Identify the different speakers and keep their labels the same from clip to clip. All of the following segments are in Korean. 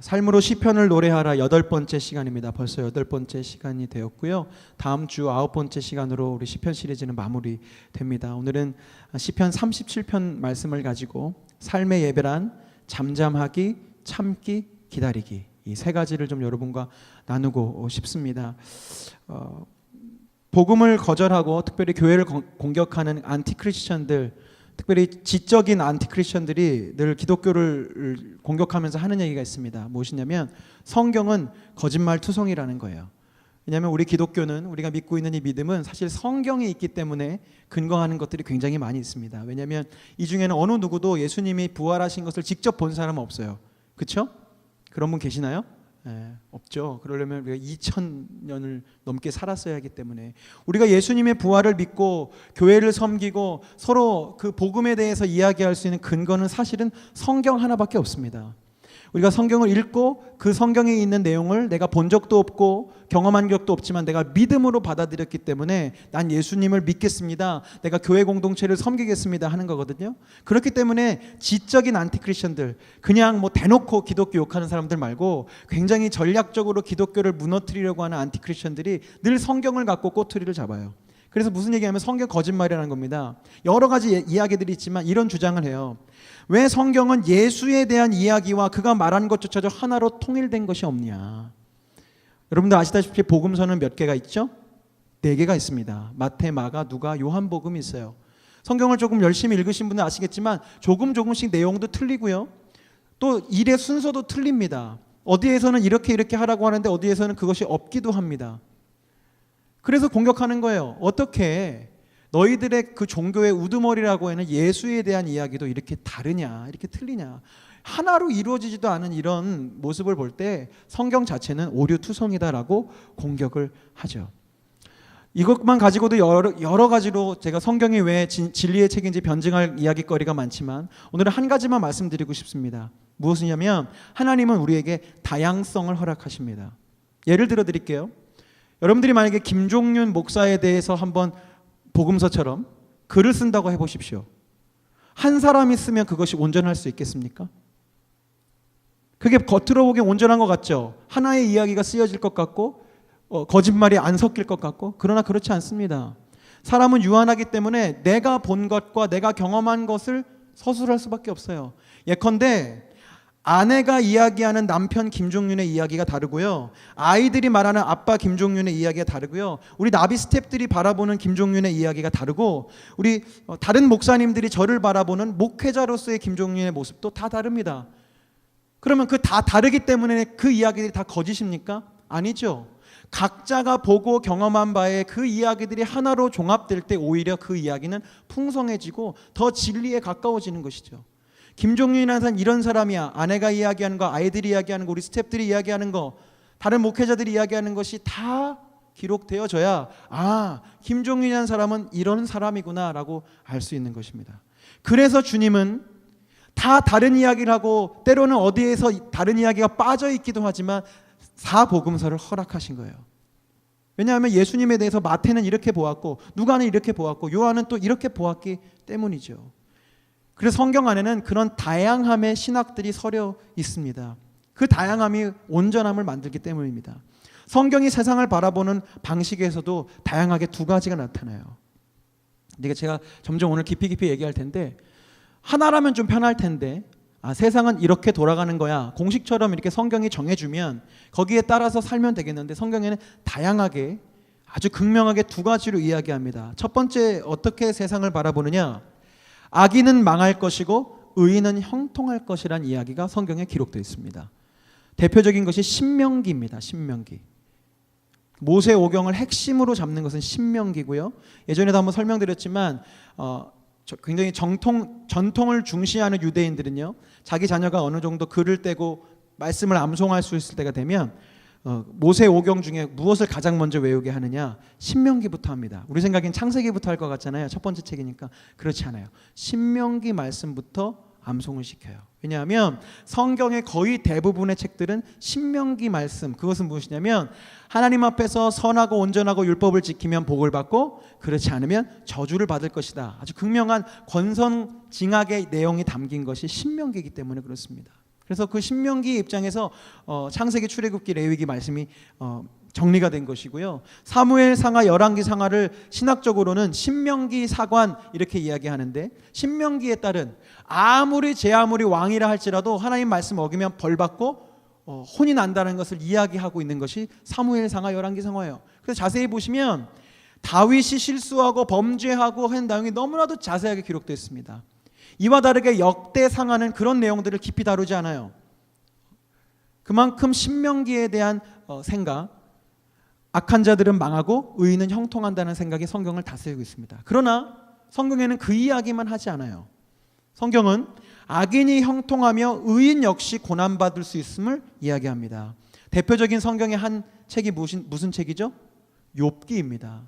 Speaker 1: 삶으로 시편을 노래하라 8번째 시간입니다. 벌써 8번째 시간이 되었고요. 다음 주 9번째 시간으로 우리 시편 시리즈는 마무리됩니다. 오늘은 시편 37편 말씀을 가지고 삶의 예배란 잠잠하기, 참기, 기다리기, 이 세 가지를 좀 여러분과 나누고 싶습니다. 복음을 거절하고 특별히 교회를 공격하는 안티크리스천들, 특별히 지적인 안티크리스천들이 늘 기독교를 공격하면서 하는 얘기가 있습니다. 무엇이냐면 성경은 거짓말 투성이라는 거예요. 왜냐하면 우리 기독교는, 우리가 믿고 있는 이 믿음은 사실 성경이 있기 때문에 근거하는 것들이 굉장히 많이 있습니다. 왜냐하면 이 중에는 어느 누구도 예수님이 부활하신 것을 직접 본 사람은 없어요. 그렇죠? 그런 분 계시나요? 없죠. 그러려면 우리가 2000년을 넘게 살았어야 하기 때문에 우리가 예수님의 부활을 믿고 교회를 섬기고 서로 그 복음에 대해서 이야기할 수 있는 근거는 사실은 성경 하나밖에 없습니다. 우리가 성경을 읽고 그 성경에 있는 내용을 내가 본 적도 없고 경험한 적도 없지만 내가 믿음으로 받아들였기 때문에 난 예수님을 믿겠습니다, 내가 교회 공동체를 섬기겠습니다 하는 거거든요. 그렇기 때문에 지적인 안티크리스천들, 그냥 뭐 대놓고 기독교 욕하는 사람들 말고 굉장히 전략적으로 기독교를 무너뜨리려고 하는 안티크리스천들이 늘 성경을 갖고 꼬투리를 잡아요. 그래서 무슨 얘기하면 성경 거짓말이라는 겁니다. 여러 가지 이야기들이 있지만 이런 주장을 해요. 왜 성경은 예수에 대한 이야기와 그가 말한 것조차도 하나로 통일된 것이 없냐. 여러분들 아시다시피 복음서는 몇 개가 있죠? 4개가 있습니다. 마태, 마가, 누가, 요한복음이 있어요. 성경을 조금 열심히 읽으신 분은 아시겠지만 조금씩 내용도 틀리고요. 또 일의 순서도 틀립니다. 어디에서는 이렇게 하라고 하는데 어디에서는 그것이 없기도 합니다. 그래서 공격하는 거예요. 어떻게 너희들의 그 종교의 우두머리라고 하는 예수에 대한 이야기도 이렇게 다르냐, 이렇게 틀리냐. 하나로 이루어지지도 않은 이런 모습을 볼 때 성경 자체는 오류투성이다라고 공격을 하죠. 이것만 가지고도 여러 가지로 제가 성경이 왜 진리의 책인지 변증할 이야기거리가 많지만 오늘은 한 가지만 말씀드리고 싶습니다. 무엇이냐면 하나님은 우리에게 다양성을 허락하십니다. 예를 들어 드릴게요. 여러분들이 만약에 김종윤 목사에 대해서 한번 복음서처럼 글을 쓴다고 해보십시오. 한 사람이 쓰면 그것이 온전할 수 있겠습니까? 그게 겉으로 보기엔 온전한 것 같죠? 하나의 이야기가 쓰여질 것 같고 거짓말이 안 섞일 것 같고, 그러나 그렇지 않습니다. 사람은 유한하기 때문에 내가 본 것과 내가 경험한 것을 서술할 수밖에 없어요. 예컨대 아내가 이야기하는 남편 김종윤의 이야기가 다르고요, 아이들이 말하는 아빠 김종윤의 이야기가 다르고요, 우리 나비 스탭들이 바라보는 김종윤의 이야기가 다르고, 우리 다른 목사님들이 저를 바라보는 목회자로서의 김종윤의 모습도 다 다릅니다. 그러면 그 다 다르기 때문에 그 이야기들이 다 거짓입니까? 아니죠. 각자가 보고 경험한 바에 그 이야기들이 하나로 종합될 때 오히려 그 이야기는 풍성해지고 더 진리에 가까워지는 것이죠. 김종윤이라는 사람 이런 사람이야. 아내가 이야기하는 거, 아이들이 이야기하는 거, 우리 스태프들이 이야기하는 거, 다른 목회자들이 이야기하는 것이 다 기록되어져야 김종윤이라는 사람은 이런 사람이구나 라고 알 수 있는 것입니다. 그래서 주님은 다 다른 이야기를 하고 때로는 어디에서 다른 이야기가 빠져 있기도 하지만 4복음서를 허락하신 거예요. 왜냐하면 예수님에 대해서 마태는 이렇게 보았고 누가는 이렇게 보았고 요한은 또 이렇게 보았기 때문이죠. 그래서 성경 안에는 그런 다양함의 신학들이 서려 있습니다. 그 다양함이 온전함을 만들기 때문입니다. 성경이 세상을 바라보는 방식에서도 다양하게 2가지가 나타나요. 이게 제가 점점 오늘 깊이 얘기할 텐데, 하나라면 좀 편할 텐데 세상은 이렇게 돌아가는 거야, 공식처럼 이렇게 성경이 정해주면 거기에 따라서 살면 되겠는데, 성경에는 다양하게 아주 극명하게 2가지로 이야기합니다. 첫 번째, 어떻게 세상을 바라보느냐, 악인은 망할 것이고 의인은 형통할 것이라는 이야기가 성경에 기록되어 있습니다. 대표적인 것이 신명기입니다. 신명기. 모세오경을 핵심으로 잡는 것은 신명기고요. 예전에도 한번 설명드렸지만 굉장히 전통을 중시하는 유대인들은요, 자기 자녀가 어느 정도 글을 떼고 말씀을 암송할 수 있을 때가 되면 모세오경 중에 무엇을 가장 먼저 외우게 하느냐, 신명기부터 합니다. 우리 생각엔 창세기부터 할 것 같잖아요. 첫 번째 책이니까. 그렇지 않아요. 신명기 말씀부터 암송을 시켜요. 왜냐하면 성경의 거의 대부분의 책들은 신명기 말씀, 그것은 무엇이냐면 하나님 앞에서 선하고 온전하고 율법을 지키면 복을 받고 그렇지 않으면 저주를 받을 것이다. 아주 극명한 권선징악의 내용이 담긴 것이 신명기이기 때문에 그렇습니다. 그래서 그 신명기 입장에서 창세기, 출애굽기, 레위기 말씀이 정리가 된 것이고요. 사무엘 상하, 열왕기 상하를 신학적으로는 신명기 사관 이렇게 이야기하는데, 신명기에 따른 아무리 제 아무리 왕이라 할지라도 하나님 말씀 어기면 벌받고 혼이 난다는 것을 이야기하고 있는 것이 사무엘 상하, 열왕기 상하예요. 그래서 자세히 보시면 다윗이 실수하고 범죄하고 한 내용이 너무나도 자세하게 기록되어 있습니다. 이와 다르게 역대 상하는 그런 내용들을 깊이 다루지 않아요. 그만큼 신명기에 대한 생각, 악한 자들은 망하고 의인은 형통한다는 생각이 성경을 다스리고 있습니다. 그러나 성경에는 그 이야기만 하지 않아요. 성경은 악인이 형통하며 의인 역시 고난받을 수 있음을 이야기합니다. 대표적인 성경의 한 책이 무슨 책이죠? 욥기입니다.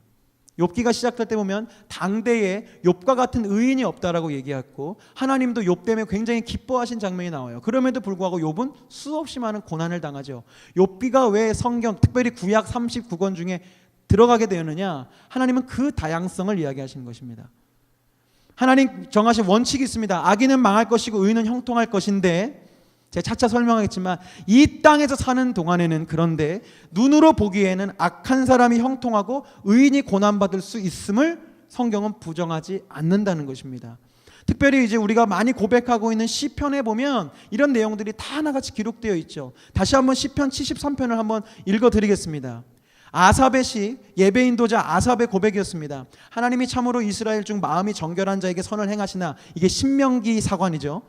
Speaker 1: 욥기가 시작될 때 보면 당대에 욥과 같은 의인이 없다라고 얘기했고 하나님도 욥 때문에 굉장히 기뻐하신 장면이 나와요. 그럼에도 불구하고 욥은 수없이 많은 고난을 당하죠. 욥기가 왜 성경, 특별히 구약 39권 중에 들어가게 되었느냐? 하나님은 그 다양성을 이야기하시는 것입니다. 하나님 정하신 원칙이 있습니다. 악인은 망할 것이고 의인은 형통할 것인데, 제가 차차 설명하겠지만 이 땅에서 사는 동안에는 그런데 눈으로 보기에는 악한 사람이 형통하고 의인이 고난받을 수 있음을 성경은 부정하지 않는다는 것입니다. 특별히 이제 우리가 많이 고백하고 있는 시편에 보면 이런 내용들이 다 하나같이 기록되어 있죠. 다시 한번 시편 73편을 한번 읽어드리겠습니다. 아삽의 시, 예배인도자 아삽의 고백이었습니다. 하나님이 참으로 이스라엘 중 마음이 정결한 자에게 선을 행하시나, 이게 신명기 사관이죠.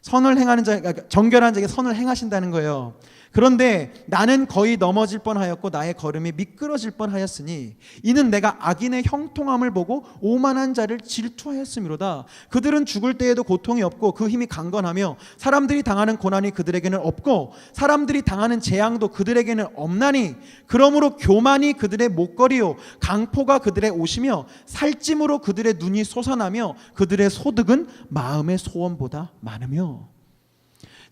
Speaker 1: 선을 행하는 자, 정결한 자에게 선을 행하신다는 거예요. 그런데 나는 거의 넘어질 뻔하였고 나의 걸음이 미끄러질 뻔하였으니 이는 내가 악인의 형통함을 보고 오만한 자를 질투하였음이로다. 그들은 죽을 때에도 고통이 없고 그 힘이 강건하며 사람들이 당하는 고난이 그들에게는 없고 사람들이 당하는 재앙도 그들에게는 없나니 그러므로 교만이 그들의 목걸이요 강포가 그들의 옷이며 살찜으로 그들의 눈이 솟아나며 그들의 소득은 마음의 소원보다 많으며.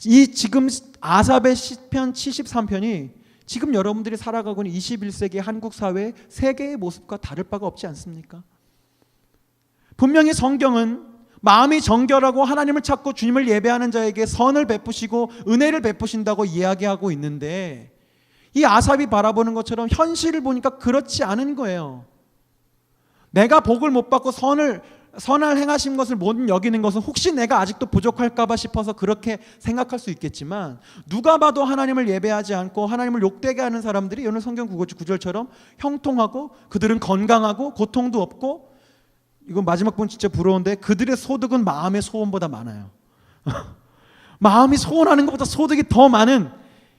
Speaker 1: 이 지금 아삽의 시편 73편이 지금 여러분들이 살아가고 있는 21세기 한국 사회의 세계의 모습과 다를 바가 없지 않습니까? 분명히 성경은 마음이 정결하고 하나님을 찾고 주님을 예배하는 자에게 선을 베푸시고 은혜를 베푸신다고 이야기하고 있는데, 이 아삽이 바라보는 것처럼 현실을 보니까 그렇지 않은 거예요. 내가 복을 못 받고 선을 행하신 것을 못 여기는 것은 혹시 내가 아직도 부족할까 봐 싶어서 그렇게 생각할 수 있겠지만, 누가 봐도 하나님을 예배하지 않고 하나님을 욕되게 하는 사람들이 오늘 성경 구절처럼 형통하고 그들은 건강하고 고통도 없고, 이건 마지막 분 진짜 부러운데 그들의 소득은 마음의 소원보다 많아요. 마음이 소원하는 것보다 소득이 더 많은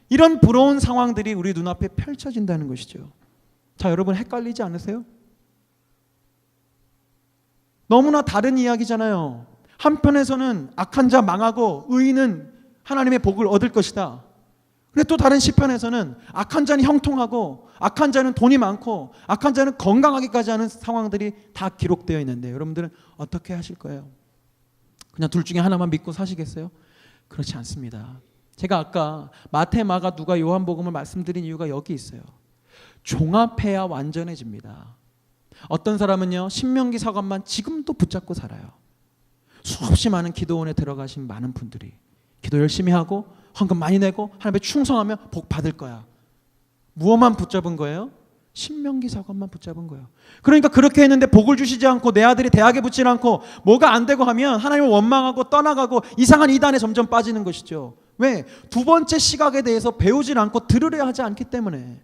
Speaker 1: 이런 부러운 상황들이 우리 눈앞에 펼쳐진다는 것이죠. 자, 여러분 헷갈리지 않으세요? 너무나 다른 이야기잖아요. 한편에서는 악한 자 망하고 의인은 하나님의 복을 얻을 것이다. 근데 또 다른 시편에서는 악한 자는 형통하고 악한 자는 돈이 많고 악한 자는 건강하기까지 하는 상황들이 다 기록되어 있는데, 여러분들은 어떻게 하실 거예요? 그냥 둘 중에 하나만 믿고 사시겠어요? 그렇지 않습니다. 제가 아까 마태, 마가, 누가, 요한복음을 말씀드린 이유가 여기 있어요. 종합해야 완전해집니다. 어떤 사람은요 신명기 사관만 지금도 붙잡고 살아요. 수없이 많은 기도원에 들어가신 많은 분들이 기도 열심히 하고 헌금 많이 내고 하나님께 충성하며 복 받을 거야. 무엇만 붙잡은 거예요? 신명기 사관만 붙잡은 거예요. 그러니까 그렇게 했는데 복을 주시지 않고 내 아들이 대학에 붙지 않고 뭐가 안 되고 하면 하나님을 원망하고 떠나가고 이상한 이단에 점점 빠지는 것이죠. 왜? 두 번째 시각에 대해서 배우질 않고 들으려 하지 않기 때문에.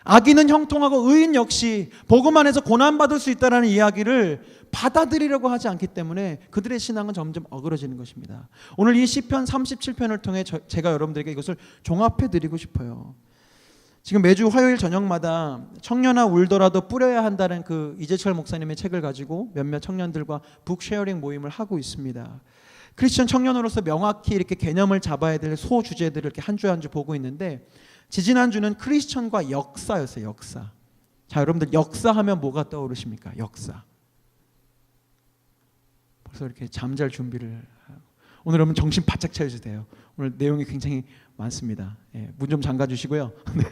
Speaker 1: 악인은 형통하고 의인 역시 복음 안에서 고난받을 수 있다는 이야기를 받아들이려고 하지 않기 때문에 그들의 신앙은 점점 어그러지는 것입니다. 오늘 이 시편 37편을 통해 제가 여러분들에게 이것을 종합해 드리고 싶어요. 지금 매주 화요일 저녁마다 청년아 울더라도 뿌려야 한다는 그 이재철 목사님의 책을 가지고 몇몇 청년들과 북쉐어링 모임을 하고 있습니다. 크리스천 청년으로서 명확히 이렇게 개념을 잡아야 될 소주제들을 이렇게 한 주 한 주 보고 있는데, 지지난주는 크리스천과 역사였어요. 역사. 자, 여러분들 역사하면 뭐가 떠오르십니까? 역사. 벌써 이렇게 잠잘 준비를 하고. 오늘 여러분 정신 바짝 차려주세요. 오늘 내용이 굉장히 많습니다. 문 좀 잠가 주시고요. 네.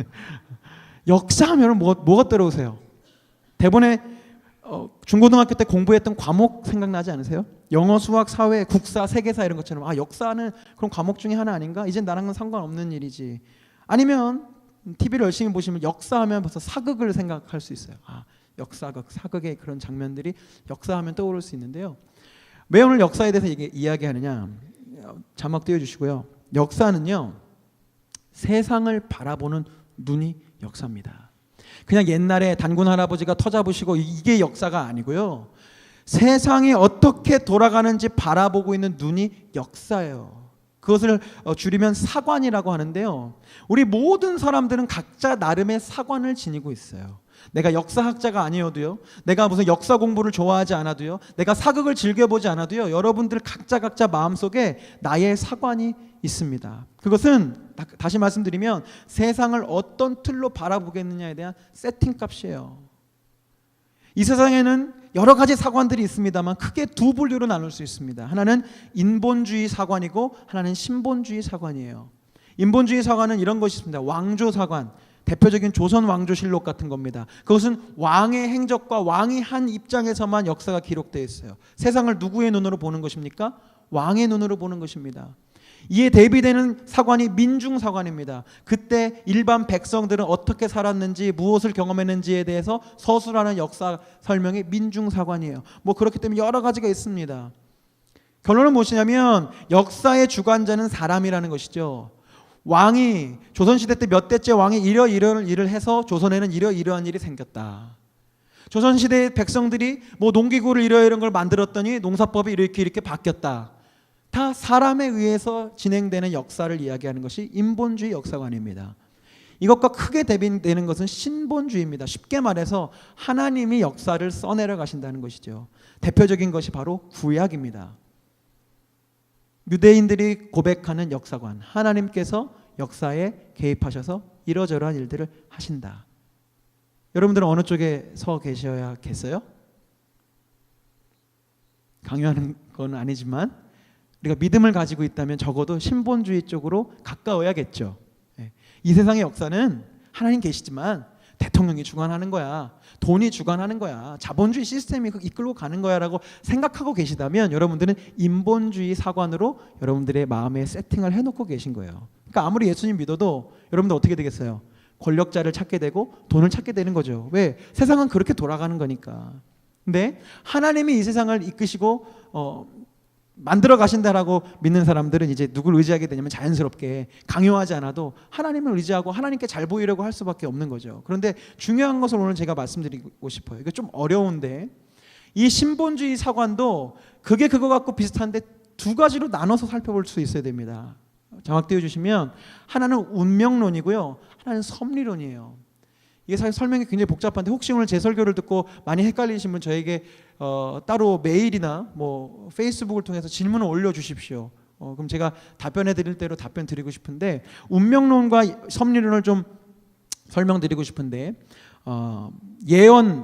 Speaker 1: 역사하면 뭐가 따라오세요? 대본에 중고등학교 때 공부했던 과목 생각나지 않으세요? 영어, 수학, 사회, 국사, 세계사 이런 것처럼 역사는 그런 과목 중에 하나 아닌가? 이젠 나랑은 상관없는 일이지. 아니면 TV를 열심히 보시면 역사하면 벌써 사극을 생각할 수 있어요. 역사극, 사극의 그런 장면들이 역사하면 떠오를 수 있는데요. 왜 오늘 역사에 대해서 이야기하느냐? 자막 띄워주시고요. 역사는요, 세상을 바라보는 눈이 역사입니다. 그냥 옛날에 단군 할아버지가 터 잡으시고 이게 역사가 아니고요. 세상이 어떻게 돌아가는지 바라보고 있는 눈이 역사예요. 그것을 줄이면 사관이라고 하는데요. 우리 모든 사람들은 각자 나름의 사관을 지니고 있어요. 내가 역사학자가 아니어도요, 내가 무슨 역사 공부를 좋아하지 않아도요, 내가 사극을 즐겨보지 않아도요, 여러분들 각자 마음속에 나의 사관이 있습니다. 그것은 다시 말씀드리면 세상을 어떤 틀로 바라보겠느냐에 대한 세팅값이에요. 이 세상에는 여러 가지 사관들이 있습니다만 크게 두 분류로 나눌 수 있습니다. 하나는 인본주의 사관이고 하나는 신본주의 사관이에요. 인본주의 사관은 이런 것이 있습니다. 왕조 사관, 대표적인 조선 왕조실록 같은 겁니다. 그것은 왕의 행적과 왕이 한 입장에서만 역사가 기록되어 있어요. 세상을 누구의 눈으로 보는 것입니까? 왕의 눈으로 보는 것입니다. 이에 대비되는 사관이 민중사관입니다. 그때 일반 백성들은 어떻게 살았는지 무엇을 경험했는지에 대해서 서술하는 역사 설명이 민중사관이에요. 그렇기 때문에 여러 가지가 있습니다. 결론은 무엇이냐면 역사의 주관자는 사람이라는 것이죠. 왕이 조선시대 때 몇 대째 왕이 이러이러한 일을 해서 조선에는 이러이러한 일이 생겼다. 조선시대 백성들이 농기구를 이러이러한 걸 만들었더니 농사법이 이렇게 바뀌었다. 다 사람에 의해서 진행되는 역사를 이야기하는 것이 인본주의 역사관입니다. 이것과 크게 대비되는 것은 신본주의입니다. 쉽게 말해서 하나님이 역사를 써내려 가신다는 것이죠. 대표적인 것이 바로 구약입니다. 유대인들이 고백하는 역사관, 하나님께서 역사에 개입하셔서 이러저러한 일들을 하신다. 여러분들은 어느 쪽에 서 계셔야겠어요? 강요하는 건 아니지만 우리가 믿음을 가지고 있다면 적어도 신본주의 쪽으로 가까워야겠죠. 이 세상의 역사는 하나님 계시지만 대통령이 주관하는 거야, 돈이 주관하는 거야, 자본주의 시스템이 이끌고 가는 거야 라고 생각하고 계시다면 여러분들은 인본주의 사관으로 여러분들의 마음에 세팅을 해놓고 계신 거예요. 그러니까 아무리 예수님 믿어도 여러분들 어떻게 되겠어요? 권력자를 찾게 되고 돈을 찾게 되는 거죠. 왜? 세상은 그렇게 돌아가는 거니까. 근데 하나님이 이 세상을 이끄시고 만들어 가신다라고 믿는 사람들은 이제 누굴 의지하게 되냐면 자연스럽게 강요하지 않아도 하나님을 의지하고 하나님께 잘 보이려고 할 수밖에 없는 거죠. 그런데 중요한 것을 오늘 제가 말씀드리고 싶어요. 이거 좀 어려운데 이 신본주의 사관도 그게 그거 갖고 비슷한데 두 가지로 나눠서 살펴볼 수 있어야 됩니다. 자막 띄워주시면 하나는 운명론이고요, 하나는 섭리론이에요. 이게 사실 설명이 굉장히 복잡한데 혹시 오늘 제 설교를 듣고 많이 헷갈리신 분 저에게 따로 메일이나 페이스북을 통해서 질문을 올려주십시오. 그럼 제가 답변해 드릴 대로 답변 드리고 싶은데 운명론과 섭리론을 좀 설명드리고 싶은데 예언에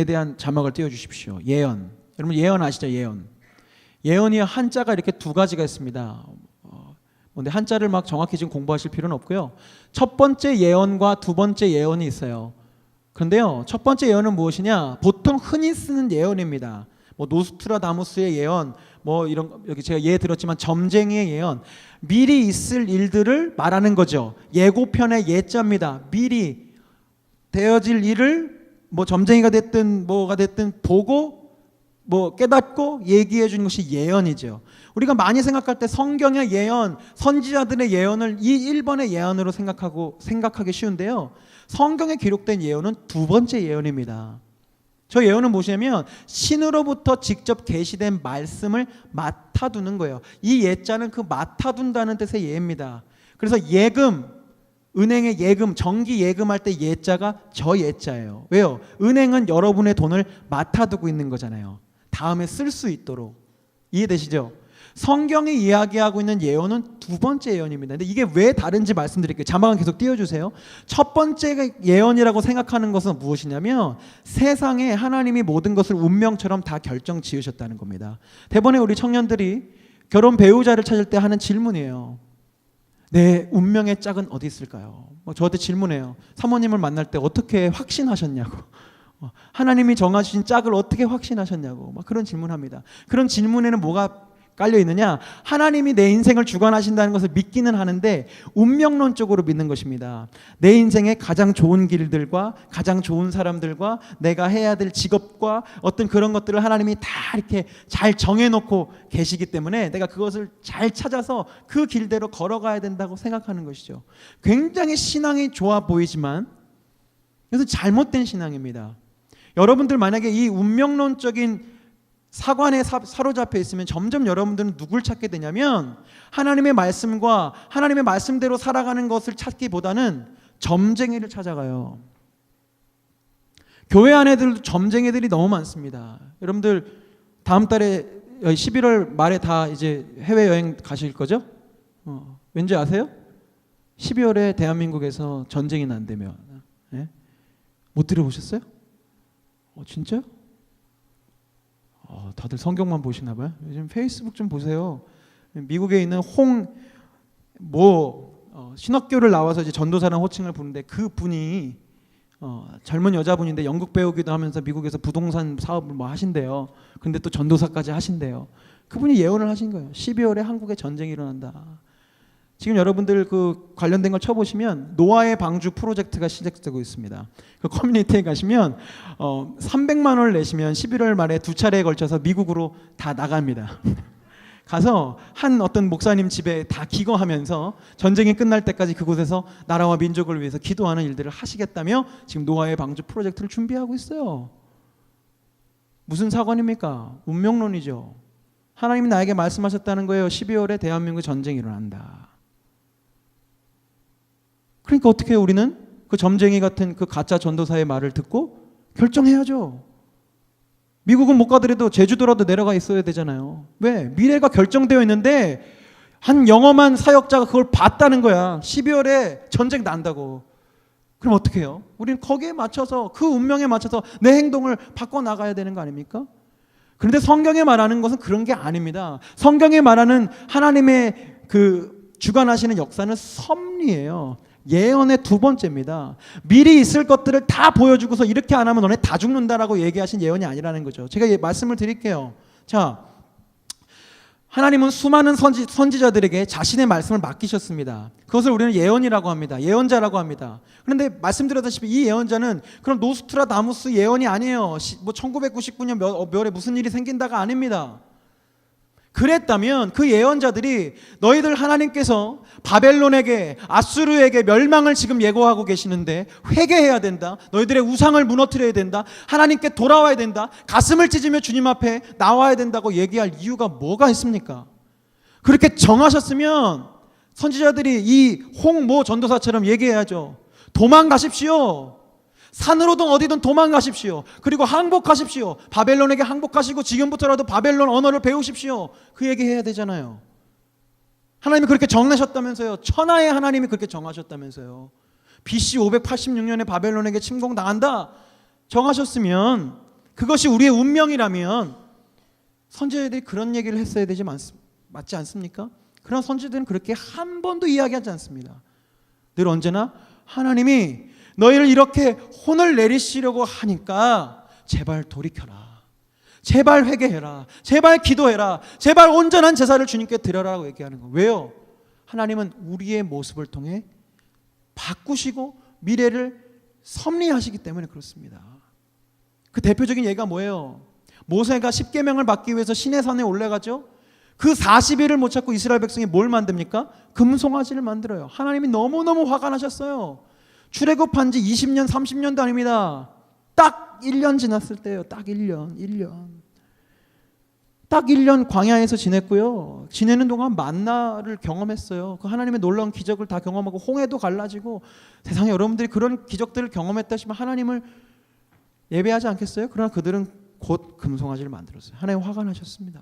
Speaker 1: 대한 자막을 띄워주십시오. 예언. 여러분 예언 아시죠? 예언이 한자가 이렇게 두 가지가 있습니다. 근데 한자를 막 정확히 지금 공부하실 필요는 없고요. 첫 번째 예언과 두 번째 예언이 있어요. 그런데요, 첫 번째 예언은 무엇이냐? 보통 흔히 쓰는 예언입니다. 노스트라다무스의 예언, 이런 여기 제가 예 들었지만 점쟁이의 예언, 미리 있을 일들을 말하는 거죠. 예고편의 예자입니다. 미리 되어질 일을 점쟁이가 됐든 뭐가 됐든 보고 깨닫고 얘기해 주는 것이 예언이죠. 우리가 많이 생각할 때 성경의 예언, 선지자들의 예언을 이 1번의 예언으로 생각하기 쉬운데요. 성경에 기록된 예언은 두 번째 예언입니다. 저 예언은 무엇이냐면 신으로부터 직접 계시된 말씀을 맡아두는 거예요. 이 예자는 그 맡아둔다는 뜻의 예입니다. 그래서 예금, 은행의 예금, 정기 예금할 때 예자가 저 예자예요. 왜요? 은행은 여러분의 돈을 맡아두고 있는 거잖아요. 다음에 쓸 수 있도록. 이해되시죠? 성경이 이야기하고 있는 예언은 두 번째 예언입니다. 근데 이게 왜 다른지 말씀드릴게요. 자막은 계속 띄워주세요. 첫 번째 예언이라고 생각하는 것은 무엇이냐면 세상에 하나님이 모든 것을 운명처럼 다 결정 지으셨다는 겁니다. 대번에 우리 청년들이 결혼 배우자를 찾을 때 하는 질문이에요. 내 운명의 짝은 어디 있을까요? 저한테 질문해요. 사모님을 만날 때 어떻게 확신하셨냐고. 하나님이 정하신 짝을 어떻게 확신하셨냐고. 막 그런 질문합니다. 그런 질문에는 뭐가 깔려 있느냐? 하나님이 내 인생을 주관하신다는 것을 믿기는 하는데 운명론적으로 믿는 것입니다. 내 인생의 가장 좋은 길들과 가장 좋은 사람들과 내가 해야 될 직업과 어떤 그런 것들을 하나님이 다 이렇게 잘 정해놓고 계시기 때문에 내가 그것을 잘 찾아서 그 길대로 걸어가야 된다고 생각하는 것이죠. 굉장히 신앙이 좋아 보이지만 이것은 잘못된 신앙입니다. 여러분들 만약에 이 운명론적인 사관에 사로잡혀 있으면 점점 여러분들은 누굴 찾게 되냐면 하나님의 말씀과 하나님의 말씀대로 살아가는 것을 찾기보다는 점쟁이를 찾아가요. 교회 안에도 점쟁이들이 너무 많습니다. 여러분들 다음 달에 11월 말에 다 이제 해외여행 가실 거죠? 왠지 아세요? 12월에 대한민국에서 전쟁이 난다며. 네? 못 들어보셨어요? 진짜요? 다들 성경만 보시나 봐요. 요즘 페이스북 좀 보세요. 미국에 있는 신학교를 나와서 이제 전도사라는 호칭을 부르는데 그 분이 젊은 여자분인데 연극 배우기도 하면서 미국에서 부동산 사업을 하신대요. 근데 또 전도사까지 하신대요. 그분이 예언을 하신 거예요. 12월에 한국에 전쟁이 일어난다. 지금 여러분들 그 관련된 걸 쳐보시면 노아의 방주 프로젝트가 시작되고 있습니다. 그 커뮤니티에 가시면 300만 원을 내시면 11월 말에 2차례에 걸쳐서 미국으로 다 나갑니다. 가서 한 어떤 목사님 집에 다 기거하면서 전쟁이 끝날 때까지 그곳에서 나라와 민족을 위해서 기도하는 일들을 하시겠다며 지금 노아의 방주 프로젝트를 준비하고 있어요. 무슨 사관입니까? 운명론이죠. 하나님이 나에게 말씀하셨다는 거예요. 12월에 대한민국 전쟁이 일어난다. 그러니까 어떻게 해요? 우리는 그 점쟁이 같은 그 가짜 전도사의 말을 듣고 결정해야죠. 미국은 못 가더라도 제주도라도 내려가 있어야 되잖아요. 왜? 미래가 결정되어 있는데 한 영험한 사역자가 그걸 봤다는 거야. 12월에 전쟁 난다고. 그럼 어떻게 해요? 우리는 거기에 맞춰서 그 운명에 맞춰서 내 행동을 바꿔나가야 되는 거 아닙니까? 그런데 성경에 말하는 것은 그런 게 아닙니다. 성경에 말하는 하나님의 그 주관하시는 역사는 섭리예요. 예언의 두 번째입니다. 미리 있을 것들을 다 보여주고서 이렇게 안 하면 너네 다 죽는다라고 얘기하신 예언이 아니라는 거죠. 제가 말씀을 드릴게요. 자, 하나님은 수많은 선지자들에게 자신의 말씀을 맡기셨습니다. 그것을 우리는 예언이라고 합니다. 예언자라고 합니다. 그런데 말씀드렸다시피 이 예언자는 그럼 노스트라다무스 예언이 아니에요. 1999년 몇에 무슨 일이 생긴다가 아닙니다. 그랬다면 그 예언자들이 너희들 하나님께서 바벨론에게 아수르에게 멸망을 지금 예고하고 계시는데 회개해야 된다. 너희들의 우상을 무너뜨려야 된다. 하나님께 돌아와야 된다. 가슴을 찢으며 주님 앞에 나와야 된다고 얘기할 이유가 뭐가 있습니까? 그렇게 정하셨으면 선지자들이 이 홍모 전도사처럼 얘기해야죠. 도망가십시오. 산으로든 어디든 도망가십시오. 그리고 항복하십시오. 바벨론에게 항복하시고 지금부터라도 바벨론 언어를 배우십시오. 그 얘기해야 되잖아요. 하나님이 그렇게 정하셨다면서요. 천하의 하나님이 그렇게 정하셨다면서요. BC 586년에 바벨론에게 침공당한다 정하셨으면 그것이 우리의 운명이라면 선지자들이 그런 얘기를 했어야 되지 맞지 않습니까? 그러나 선지자들은 그렇게 한 번도 이야기하지 않습니다. 늘 언제나 하나님이 너희를 이렇게 혼을 내리시려고 하니까 제발 돌이켜라. 제발 회개해라. 제발 기도해라. 제발 온전한 제사를 주님께 드려라라고 얘기하는 거예요. 왜요? 하나님은 우리의 모습을 통해 바꾸시고 미래를 섭리하시기 때문에 그렇습니다. 그 대표적인 예가 뭐예요? 모세가 십계명을 받기 위해서 시내산에 올라가죠. 그 40일을 못 찾고 이스라엘 백성이 뭘 만듭니까? 금송아지를 만들어요. 하나님이 너무너무 화가 나셨어요. 출애굽한 지 20년, 30년도 아닙니다. 딱 1년 지났을 때예요. 딱 1년. 딱 1년 광야에서 지냈고요. 지내는 동안 만나를 경험했어요. 그 하나님의 놀라운 기적을 다 경험하고 홍해도 갈라지고 세상에 여러분들이 그런 기적들을 경험했다 싶으면 하나님을 예배하지 않겠어요? 그러나 그들은 곧 금송아지를 만들었어요. 하나님 화가 나셨습니다.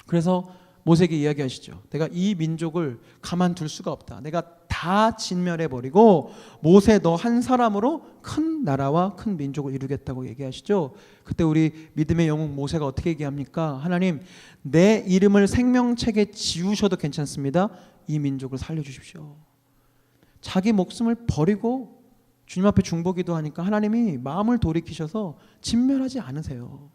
Speaker 1: 그래서 모세에게 이야기하시죠. 내가 이 민족을 가만둘 수가 없다. 내가 다 다 진멸해버리고 모세 너 한 사람으로 큰 나라와 큰 민족을 이루겠다고 얘기하시죠. 그때 우리 믿음의 영웅 모세가 어떻게 얘기합니까? 하나님, 내 이름을 생명책에 지우셔도 괜찮습니다. 이 민족을 살려주십시오. 자기 목숨을 버리고 주님 앞에 중보기도 하니까 하나님이 마음을 돌이키셔서 진멸하지 않으세요.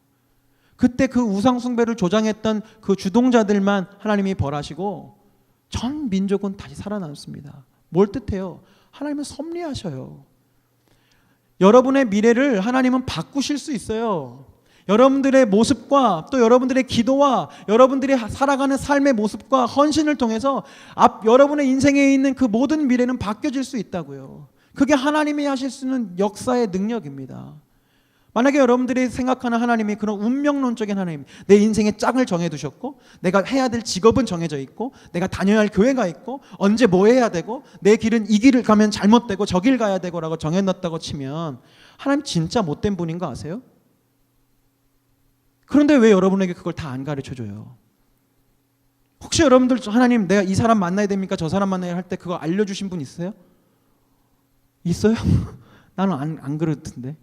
Speaker 1: 그때 그 우상숭배를 조장했던 그 주동자들만 하나님이 벌하시고 전 민족은 다시 살아남습니다. 뭘 뜻해요? 하나님은 섭리하셔요. 여러분의 미래를 하나님은 바꾸실 수 있어요. 여러분들의 모습과 또 여러분들의 기도와 여러분들이 살아가는 삶의 모습과 헌신을 통해서 여러분의 인생에 있는 그 모든 미래는 바뀌어질 수 있다고요. 그게 하나님이 하실 수 있는 역사의 능력입니다. 만약에 여러분들이 생각하는 하나님이 그런 운명론적인 하나님, 내 인생의 짝을 정해두셨고 내가 해야 될 직업은 정해져 있고 내가 다녀야 할 교회가 있고 언제 뭐 해야 되고 내 길은 이 길을 가면 잘못되고 저 길 가야 되고 라고 정해놨다고 치면 하나님 진짜 못된 분인 거 아세요? 그런데 왜 여러분에게 그걸 다 안 가르쳐줘요? 혹시 여러분들 하나님 내가 이 사람 만나야 됩니까? 저 사람 만나야 할 때 그거 알려주신 분 있어요? 있어요? 나는 안 그렇던데.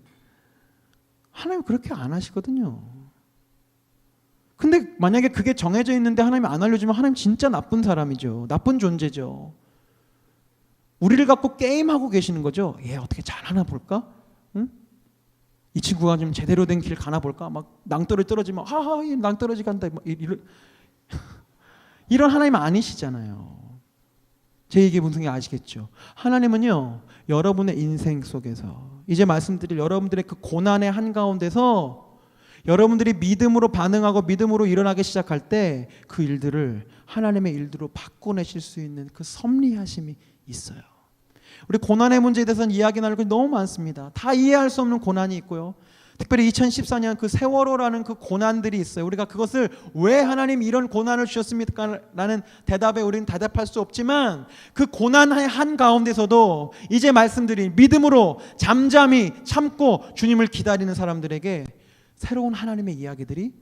Speaker 1: 하나님 그렇게 안 하시거든요. 근데 만약에 그게 정해져 있는데 하나님이 안 알려주면 하나님 진짜 나쁜 사람이죠. 나쁜 존재죠. 우리를 갖고 게임하고 계시는 거죠. 얘 어떻게 잘하나 볼까? 응? 이 친구가 좀 제대로 된 길 가나 볼까? 막 낭떠러지 떨어지면 하하 이 낭떠러지 간다. 이런 하나님 아니시잖아요. 제 얘기 무슨 게 아시겠죠? 하나님은요 여러분의 인생 속에서 이제 말씀드릴 여러분들의 그 고난의 한가운데서 여러분들이 믿음으로 반응하고 믿음으로 일어나기 시작할 때 그 일들을 하나님의 일들로 바꿔내실 수 있는 그 섭리하심이 있어요. 우리 고난의 문제에 대해서는 이야기 나눌 것이 너무 많습니다. 다 이해할 수 없는 고난이 있고요. 특별히 2014년 그 세월호라는 그 고난들이 있어요. 우리가 그것을 왜 하나님 이런 고난을 주셨습니까? 라는 대답에 우리는 대답할 수 없지만 그 고난의 한가운데서도 이제 말씀드린 믿음으로 잠잠히 참고 주님을 기다리는 사람들에게 새로운 하나님의 이야기들이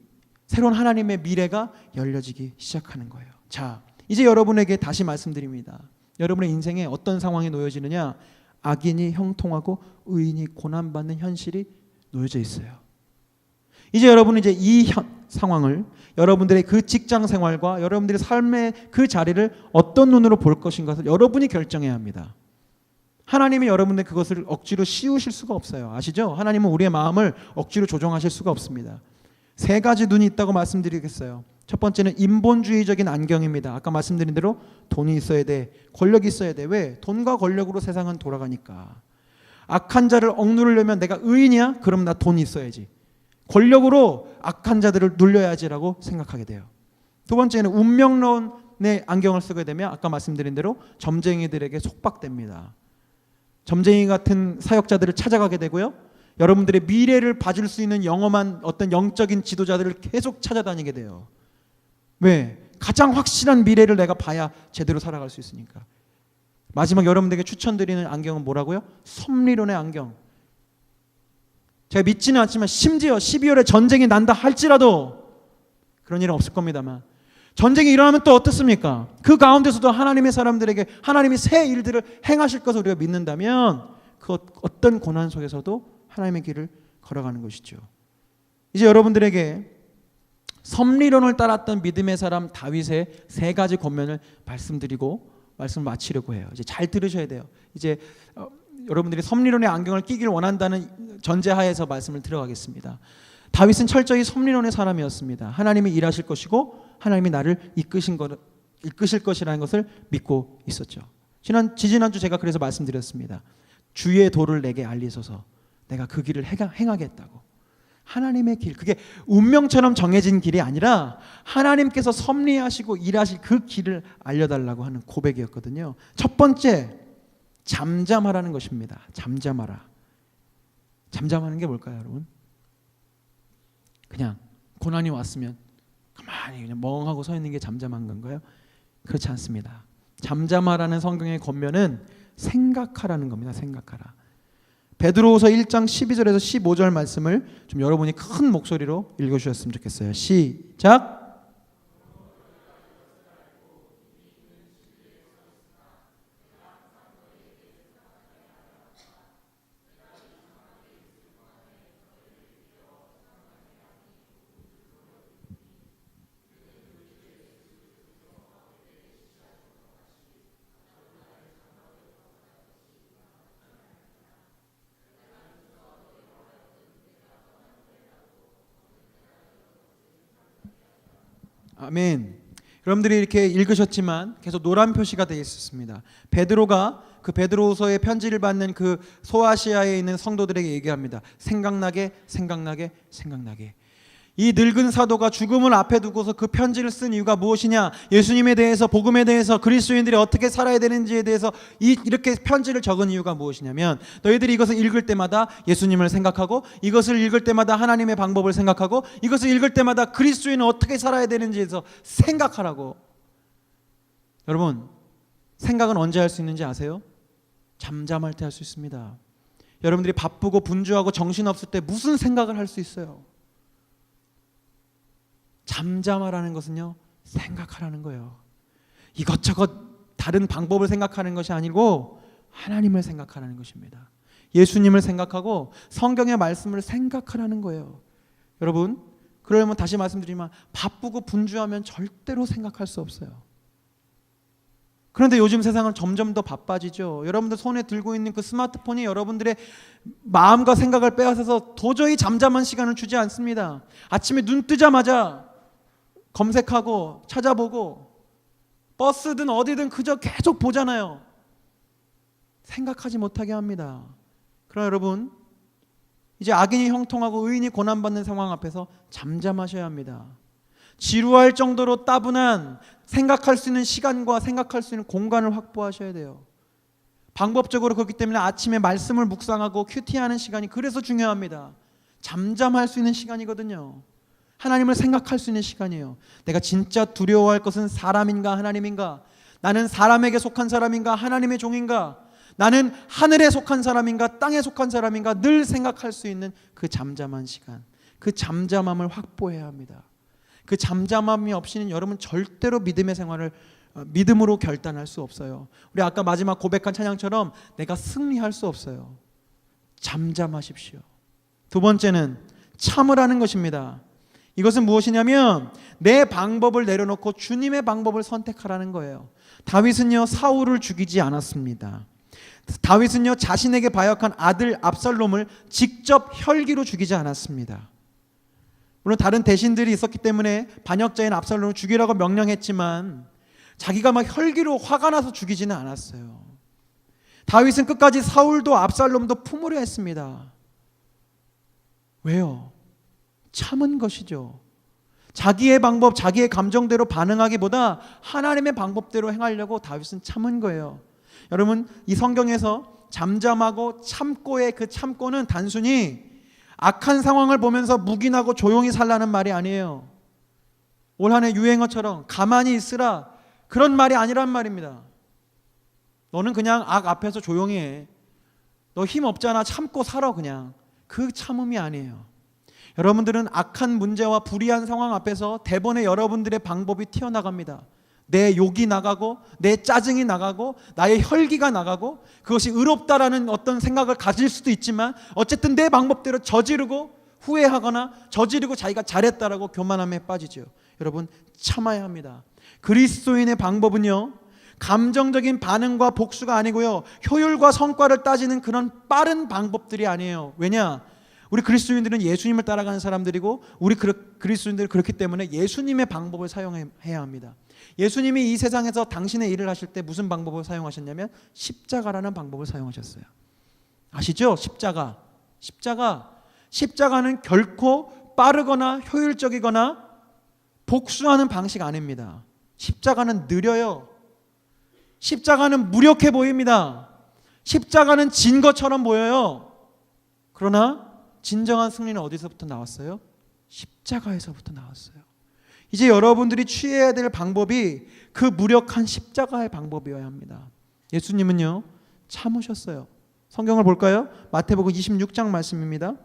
Speaker 1: 새로운 하나님의 미래가 열려지기 시작하는 거예요. 자, 이제 여러분에게 다시 말씀드립니다. 여러분의 인생에 어떤 상황이 놓여지느냐? 악인이 형통하고 의인이 고난받는 현실이 놓여져 있어요. 이제 여러분은 이제 이 상황을 여러분들의 그 직장 생활과 여러분들의 삶의 그 자리를 어떤 눈으로 볼 것인가를 여러분이 결정해야 합니다. 하나님이 여러분들 그것을 억지로 씌우실 수가 없어요. 아시죠? 하나님은 우리의 마음을 억지로 조종하실 수가 없습니다. 세 가지 눈이 있다고 말씀드리겠어요. 첫 번째는 인본주의적인 안경입니다. 아까 말씀드린 대로 돈이 있어야 돼, 권력이 있어야 돼. 왜? 돈과 권력으로 세상은 돌아가니까. 악한 자를 억누르려면 내가 의인이야? 그럼 나 돈이 있어야지. 권력으로 악한 자들을 눌려야지라고 생각하게 돼요. 두 번째는 운명론의 안경을 쓰게 되면 아까 말씀드린 대로 점쟁이들에게 속박됩니다. 점쟁이 같은 사역자들을 찾아가게 되고요. 여러분들의 미래를 봐줄 수 있는 영험한 어떤 영적인 지도자들을 계속 찾아다니게 돼요. 왜? 가장 확실한 미래를 내가 봐야 제대로 살아갈 수 있으니까. 마지막 여러분들에게 추천드리는 안경은 뭐라고요? 섭리론의 안경. 제가 믿지는 않지만 심지어 12월에 전쟁이 난다 할지라도 그런 일은 없을 겁니다만 전쟁이 일어나면 또 어떻습니까? 그 가운데서도 하나님의 사람들에게 하나님이 새 일들을 행하실 것을 우리가 믿는다면 그 어떤 고난 속에서도 하나님의 길을 걸어가는 것이죠. 이제 여러분들에게 섭리론을 따랐던 믿음의 사람 다윗의 세 가지 권면을 말씀드리고 말씀을 마치려고 해요. 이제 잘 들으셔야 돼요. 이제 여러분들이 섭리론의 안경을 끼기를 원한다는 전제하에서 말씀을 들어가겠습니다. 다윗은 철저히 섭리론의 사람이었습니다. 하나님이 일하실 것이고 하나님이 나를 이끄실 것이라는 것을 믿고 있었죠. 지지난주 제가 그래서 말씀드렸습니다. 주의 도를 내게 알리소서. 내가 그 길을 행하겠다고. 하나님의 길, 그게 운명처럼 정해진 길이 아니라 하나님께서 섭리하시고 일하실 그 길을 알려달라고 하는 고백이었거든요. 첫 번째, 잠잠하라는 것입니다. 잠잠하라. 잠잠하는 게 뭘까요, 여러분? 그냥 고난이 왔으면 가만히 그냥 멍하고 서 있는 게 잠잠한 건가요? 그렇지 않습니다. 잠잠하라는 성경의 권면은 생각하라는 겁니다. 생각하라. 베드로후서 1장 12절에서 15절 말씀을 좀 여러분이 큰 목소리로 읽어주셨으면 좋겠어요. 시작. 아멘. 여러분들이 이렇게 읽으셨지만 계속 노란 표시가 되어 있었습니다. 베드로가 그 베드로후서의 편지를 받는 그 소아시아에 있는 성도들에게 얘기합니다. 생각나게, 생각나게, 생각나게. 이 늙은 사도가 죽음을 앞에 두고서 그 편지를 쓴 이유가 무엇이냐? 예수님에 대해서, 복음에 대해서, 그리스도인들이 어떻게 살아야 되는지에 대해서 이렇게 편지를 적은 이유가 무엇이냐면, 너희들이 이것을 읽을 때마다 예수님을 생각하고, 이것을 읽을 때마다 하나님의 방법을 생각하고, 이것을 읽을 때마다 그리스도인은 어떻게 살아야 되는지에 대해서 생각하라고. 여러분, 생각은 언제 할 수 있는지 아세요? 잠잠할 때 할 수 있습니다. 여러분들이 바쁘고 분주하고 정신없을 때 무슨 생각을 할 수 있어요? 잠잠하라는 것은요, 생각하라는 거예요. 이것저것 다른 방법을 생각하는 것이 아니고 하나님을 생각하라는 것입니다. 예수님을 생각하고 성경의 말씀을 생각하라는 거예요. 여러분, 그러면 다시 말씀드리지만 바쁘고 분주하면 절대로 생각할 수 없어요. 그런데 요즘 세상은 점점 더 바빠지죠. 여러분들 손에 들고 있는 그 스마트폰이 여러분들의 마음과 생각을 빼앗아서 도저히 잠잠한 시간을 주지 않습니다. 아침에 눈 뜨자마자 검색하고 찾아보고 버스든 어디든 그저 계속 보잖아요. 생각하지 못하게 합니다. 그러나 여러분, 이제 악인이 형통하고 의인이 고난받는 상황 앞에서 잠잠하셔야 합니다. 지루할 정도로 따분한 생각할 수 있는 시간과 생각할 수 있는 공간을 확보하셔야 돼요. 방법적으로 그렇기 때문에 아침에 말씀을 묵상하고 큐티하는 시간이 그래서 중요합니다. 잠잠할 수 있는 시간이거든요. 하나님을 생각할 수 있는 시간이에요. 내가 진짜 두려워할 것은 사람인가 하나님인가? 나는 사람에게 속한 사람인가 하나님의 종인가? 나는 하늘에 속한 사람인가 땅에 속한 사람인가? 늘 생각할 수 있는 그 잠잠한 시간, 그 잠잠함을 확보해야 합니다. 그 잠잠함이 없이는 여러분 절대로 믿음의 생활을 믿음으로 결단할 수 없어요. 우리 아까 마지막 고백한 찬양처럼 내가 승리할 수 없어요. 잠잠하십시오. 두 번째는 참으라는 것입니다. 이것은 무엇이냐면 내 방법을 내려놓고 주님의 방법을 선택하라는 거예요. 다윗은요, 사울을 죽이지 않았습니다. 다윗은요, 자신에게 바역한 아들 압살롬을 직접 혈기로 죽이지 않았습니다. 물론 다른 대신들이 있었기 때문에 반역자인 압살롬을 죽이라고 명령했지만 자기가 막 혈기로 화가 나서 죽이지는 않았어요. 다윗은 끝까지 사울도 압살롬도 품으려 했습니다. 왜요? 참은 것이죠. 자기의 방법, 자기의 감정대로 반응하기보다 하나님의 방법대로 행하려고 다윗은 참은 거예요. 여러분, 이 성경에서 잠잠하고 참고의 그 참고는 단순히 악한 상황을 보면서 묵인하고 조용히 살라는 말이 아니에요. 올 한 해 유행어처럼 가만히 있으라, 그런 말이 아니란 말입니다. 너는 그냥 악 앞에서 조용히 해. 너 힘 없잖아. 참고 살아 그냥. 그 참음이 아니에요. 여러분들은 악한 문제와 불의한 상황 앞에서 대번에 여러분들의 방법이 튀어나갑니다. 내 욕이 나가고 내 짜증이 나가고 나의 혈기가 나가고 그것이 의롭다라는 어떤 생각을 가질 수도 있지만 어쨌든 내 방법대로 저지르고 후회하거나 저지르고 자기가 잘했다라고 교만함에 빠지죠. 여러분, 참아야 합니다. 그리스도인의 방법은요, 감정적인 반응과 복수가 아니고요, 효율과 성과를 따지는 그런 빠른 방법들이 아니에요. 왜냐? 우리 그리스도인들은 예수님을 따라가는 사람들이고 우리 그리스도인들은 그렇기 때문에 예수님의 방법을 사용해야 합니다. 예수님이 이 세상에서 당신의 일을 하실 때 무슨 방법을 사용하셨냐면 십자가라는 방법을 사용하셨어요. 아시죠? 십자가는 결코 빠르거나 효율적이거나 복수하는 방식 아닙니다. 십자가는 느려요. 십자가는 무력해 보입니다. 십자가는 진 것처럼 보여요. 그러나 진정한 승리는 어디서부터 나왔어요? 십자가에서부터 나왔어요. 이제 여러분들이 취해야 될 방법이 그 무력한 십자가의 방법이어야 합니다. 예수님은요, 참으셨어요. 성경을 볼까요? 마태복음 26장 말씀입니다.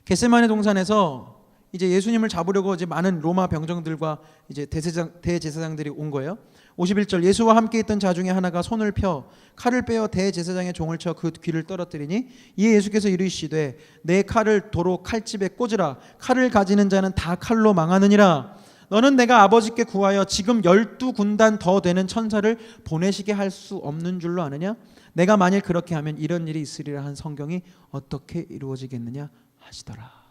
Speaker 1: 겟세마네 동산에서 이제 예수님을 잡으려고 이제 많은 로마 병정들과 이제 대제사장들이 온 거예요. 51절, 예수와 함께 있던 자 중에 하나가 손을 펴 칼을 빼어 대제사장의 종을 쳐 그 귀를 떨어뜨리니 이에 예수께서 이르시되 내 칼을 도로 칼집에 꽂으라. 칼을 가지는 자는 다 칼로 망하느니라. 너는 내가 아버지께 구하여 지금 12군단 더 되는 천사를 보내시게 할 수 없는 줄로 아느냐? 내가 만일 그렇게 하면 이런 일이 있으리라 한 성경이 어떻게 이루어지겠느냐 하시더라.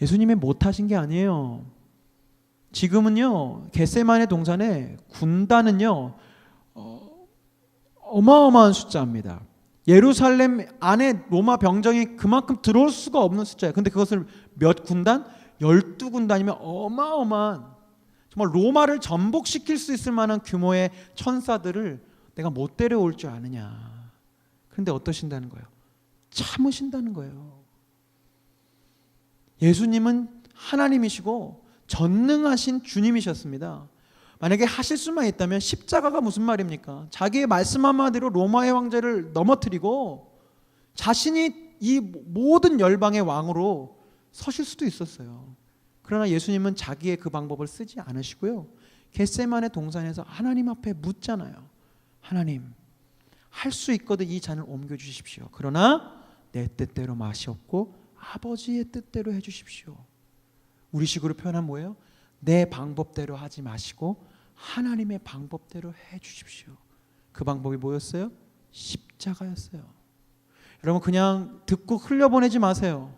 Speaker 1: 예수님이 못하신 게 아니에요. 지금은요 겟세마네 동산에 군단은요 어마어마한 숫자입니다. 예루살렘 안에 로마 병정이 그만큼 들어올 수가 없는 숫자예요. 근데 그것을 몇 군단? 12군단이면 어마어마한, 정말 로마를 전복시킬 수 있을 만한 규모의 천사들을 내가 못 데려올 줄 아느냐. 그런데 어떠신다는 거예요? 참으신다는 거예요. 예수님은 하나님이시고 전능하신 주님이셨습니다. 만약에 하실 수만 있다면 십자가가 무슨 말입니까? 자기의 말씀 한마디로 로마의 황제를 넘어뜨리고 자신이 이 모든 열방의 왕으로 서실 수도 있었어요. 그러나 예수님은 자기의 그 방법을 쓰지 않으시고요, 겟세마네 동산에서 하나님 앞에 묻잖아요. 하나님, 할 수 있거든 이 잔을 옮겨주십시오. 그러나 내 뜻대로 마시옵고 아버지의 뜻대로 해주십시오. 우리식으로 표현하면 뭐예요? 내 방법대로 하지 마시고 하나님의 방법대로 해주십시오. 그 방법이 뭐였어요? 십자가였어요. 여러분, 그냥 듣고 흘려보내지 마세요.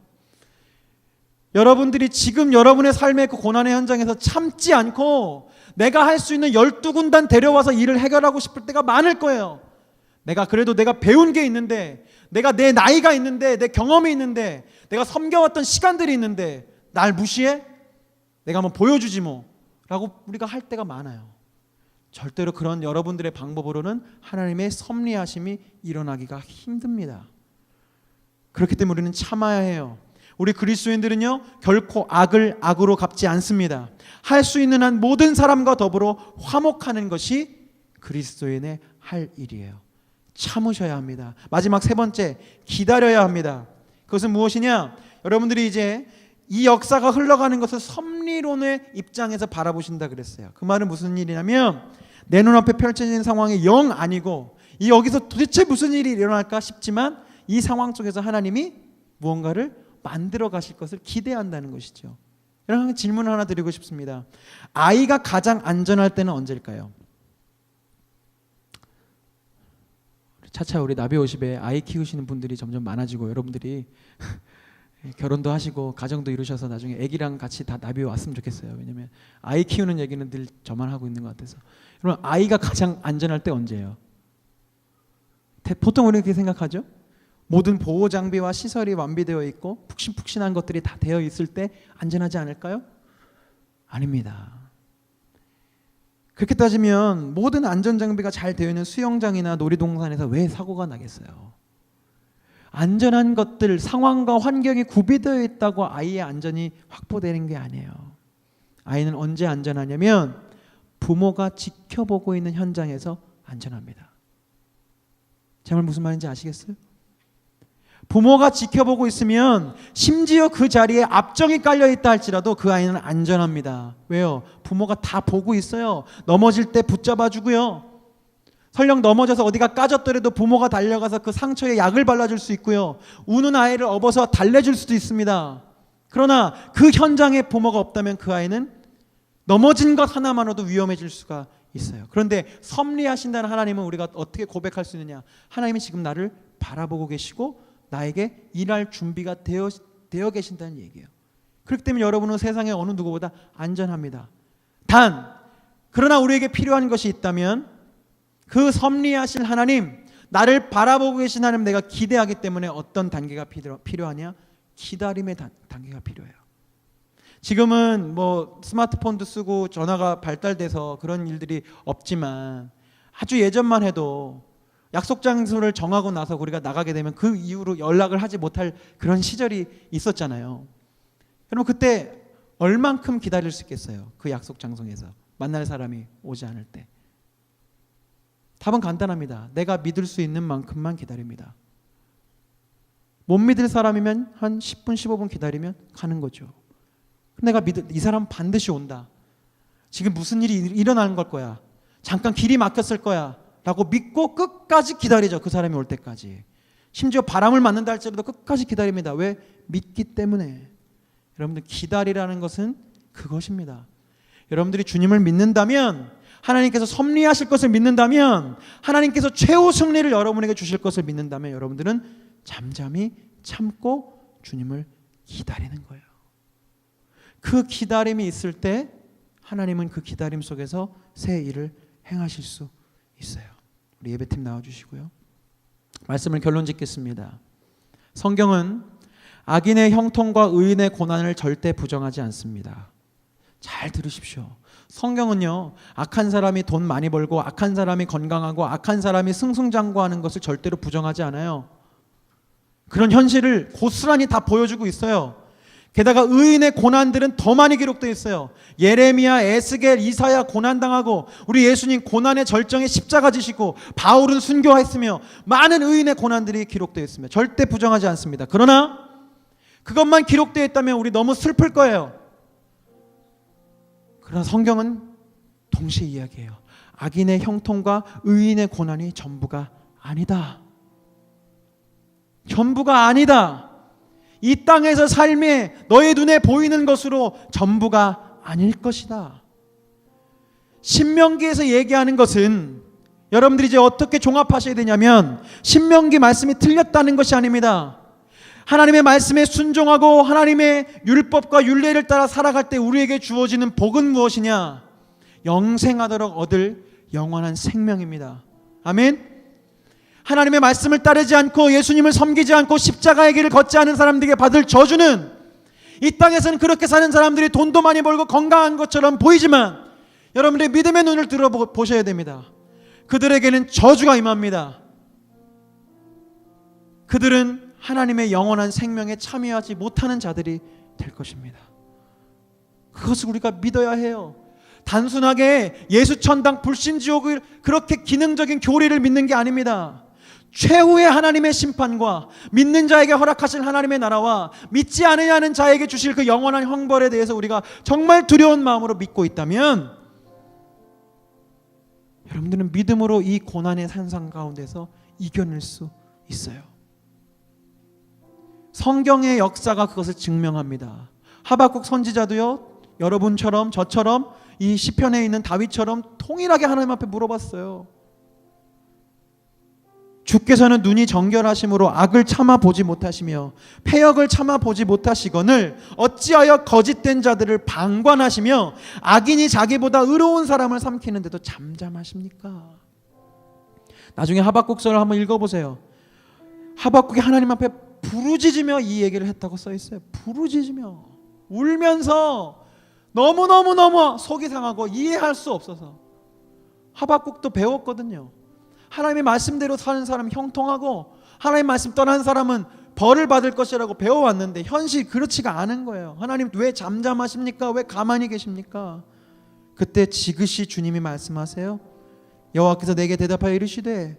Speaker 1: 여러분들이 지금 여러분의 삶의 그 고난의 현장에서 참지 않고 내가 할 수 있는 12군단 데려와서 일을 해결하고 싶을 때가 많을 거예요. 내가 배운 게 있는데, 내가 내 나이가 있는데, 내 경험이 있는데, 내가 섬겨왔던 시간들이 있는데 날 무시해? 내가 한번 보여주지 뭐 라고 우리가 할 때가 많아요. 절대로 그런 여러분들의 방법으로는 하나님의 섭리하심이 일어나기가 힘듭니다. 그렇기 때문에 우리는 참아야 해요. 우리 그리스도인들은요 결코 악을 악으로 갚지 않습니다. 할 수 있는 한 모든 사람과 더불어 화목하는 것이 그리스도인의 할 일이에요. 참으셔야 합니다. 마지막 세 번째, 기다려야 합니다. 그것은 무엇이냐? 여러분들이 이제 이 역사가 흘러가는 것을 섭리론의 입장에서 바라보신다 그랬어요. 그 말은 무슨 일이냐면, 내 눈앞에 펼쳐진 상황이 영 아니고 이 여기서 도대체 무슨 일이 일어날까 싶지만 이 상황 속에서 하나님이 무언가를 만들어 가실 것을 기대한다는 것이죠. 여러분, 질문 하나 드리고 싶습니다. 아이가 가장 안전할 때는 언제일까요? 차차 우리 나비50에 아이 키우시는 분들이 점점 많아지고 여러분들이 결혼도 하시고 가정도 이루셔서 나중에 아기랑 같이 다 나비에 왔으면 좋겠어요. 왜냐면 아이 키우는 얘기는 늘 저만 하고 있는 것 같아서. 여러분, 아이가 가장 안전할 때 언제예요? 보통 우리는 그렇게 생각하죠? 모든 보호 장비와 시설이 완비되어 있고 푹신푹신한 것들이 다 되어 있을 때 안전하지 않을까요? 아닙니다. 그렇게 따지면 모든 안전장비가 잘 되어 있는 수영장이나 놀이동산에서 왜 사고가 나겠어요? 안전한 것들, 상황과 환경이 구비되어 있다고 아이의 안전이 확보되는 게 아니에요. 아이는 언제 안전하냐면 부모가 지켜보고 있는 현장에서 안전합니다. 제 말 무슨 말인지 아시겠어요? 부모가 지켜보고 있으면 심지어 그 자리에 압정이 깔려 있다 할지라도 그 아이는 안전합니다. 왜요? 부모가 다 보고 있어요. 넘어질 때 붙잡아 주고요. 설령 넘어져서 어디가 까졌더라도 부모가 달려가서 그 상처에 약을 발라줄 수 있고요. 우는 아이를 업어서 달래줄 수도 있습니다. 그러나 그 현장에 부모가 없다면 그 아이는 넘어진 것 하나만으로도 위험해질 수가 있어요. 그런데 섭리하신다는 하나님은 우리가 어떻게 고백할 수 있느냐? 하나님이 지금 나를 바라보고 계시고 나에게 일할 준비가 되어 계신다는 얘기예요. 그렇기 때문에 여러분은 세상의 어느 누구보다 안전합니다. 그러나 우리에게 필요한 것이 있다면 그 섭리하실 하나님, 나를 바라보고 계신 하나님, 내가 기대하기 때문에 어떤 단계가 필요하냐? 기다림의 단계가 필요해요. 지금은 뭐 스마트폰도 쓰고 전화가 발달돼서 그런 일들이 없지만 아주 예전만 해도 약속 장소를 정하고 나서 우리가 나가게 되면 그 이후로 연락을 하지 못할 그런 시절이 있었잖아요. 여러분, 그때 얼만큼 기다릴 수 있겠어요? 그 약속 장소에서 만날 사람이 오지 않을 때. 답은 간단합니다. 내가 믿을 수 있는 만큼만 기다립니다. 못 믿을 사람이면 한 10분 15분 기다리면 가는 거죠. 내가 이 사람 반드시 온다. 지금 무슨 일이 일어나는 걸 거야. 잠깐 길이 막혔을 거야 라고 믿고 끝까지 기다리죠. 그 사람이 올 때까지. 심지어 바람을 맞는다 할지라도 끝까지 기다립니다. 왜? 믿기 때문에. 여러분들, 기다리라는 것은 그것입니다. 여러분들이 주님을 믿는다면, 하나님께서 섭리하실 것을 믿는다면, 하나님께서 최후 승리를 여러분에게 주실 것을 믿는다면 여러분들은 잠잠히 참고 주님을 기다리는 거예요. 그 기다림이 있을 때 하나님은 그 기다림 속에서 새 일을 행하실 수 있어요. 우리 예배팀 나와주시고요. 말씀을 결론 짓겠습니다. 성경은 악인의 형통과 의인의 고난을 절대 부정하지 않습니다. 잘 들으십시오. 성경은요, 악한 사람이 돈 많이 벌고 악한 사람이 건강하고 악한 사람이 승승장구하는 것을 절대로 부정하지 않아요. 그런 현실을 고스란히 다 보여주고 있어요. 게다가 의인의 고난들은 더 많이 기록되어 있어요. 예레미야, 에스겔, 이사야 고난당하고, 우리 예수님 고난의 절정에 십자가 지시고, 바울은 순교했으며 많은 의인의 고난들이 기록되어 있습니다. 절대 부정하지 않습니다. 그러나 그것만 기록되어 있다면 우리 너무 슬플 거예요. 그러나 성경은 동시에 이야기해요. 악인의 형통과 의인의 고난이 전부가 아니다. 전부가 아니다. 이 땅에서 삶이 너의 눈에 보이는 것으로 전부가 아닐 것이다. 신명기에서 얘기하는 것은 여러분들이 이제 어떻게 종합하셔야 되냐면, 신명기 말씀이 틀렸다는 것이 아닙니다. 하나님의 말씀에 순종하고 하나님의 율법과 율례를 따라 살아갈 때 우리에게 주어지는 복은 무엇이냐? 영생하도록 얻을 영원한 생명입니다. 아멘. 하나님의 말씀을 따르지 않고 예수님을 섬기지 않고 십자가의 길을 걷지 않은 사람들에게 받을 저주는, 이 땅에서는 그렇게 사는 사람들이 돈도 많이 벌고 건강한 것처럼 보이지만 여러분들의 믿음의 눈을 들어보셔야 됩니다. 그들에게는 저주가 임합니다. 그들은 하나님의 영원한 생명에 참여하지 못하는 자들이 될 것입니다. 그것을 우리가 믿어야 해요. 단순하게 예수천당 불신지옥을 그렇게 기능적인 교리를 믿는 게 아닙니다. 최후의 하나님의 심판과 믿는 자에게 허락하실 하나님의 나라와 믿지 않으려는 자에게 주실 그 영원한 형벌에 대해서 우리가 정말 두려운 마음으로 믿고 있다면, 여러분들은 믿음으로 이 고난의 산상 가운데서 이겨낼 수 있어요. 성경의 역사가 그것을 증명합니다. 하박국 선지자도요, 여러분처럼 저처럼 이 시편에 있는 다윗처럼 통일하게 하나님 앞에 물어봤어요. 주께서는 눈이 정결하심으로 악을 참아 보지 못하시며 패역을 참아 보지 못하시거늘 어찌하여 거짓된 자들을 방관하시며 악인이 자기보다 의로운 사람을 삼키는데도 잠잠하십니까? 나중에 하박국서를 한번 읽어보세요. 하박국이 하나님 앞에 부르짖으며 이 얘기를 했다고 써 있어요. 부르짖으며 울면서 너무너무 속이 상하고 이해할 수 없어서. 하박국도 배웠거든요. 하나님의 말씀대로 사는 사람은 형통하고 하나님의 말씀 떠난 사람은 벌을 받을 것이라고 배워왔는데 현실이 그렇지가 않은 거예요. 하나님 왜 잠잠하십니까? 왜 가만히 계십니까? 그때 지그시 주님이 말씀하세요. 여호와께서 내게 대답하여 이르시되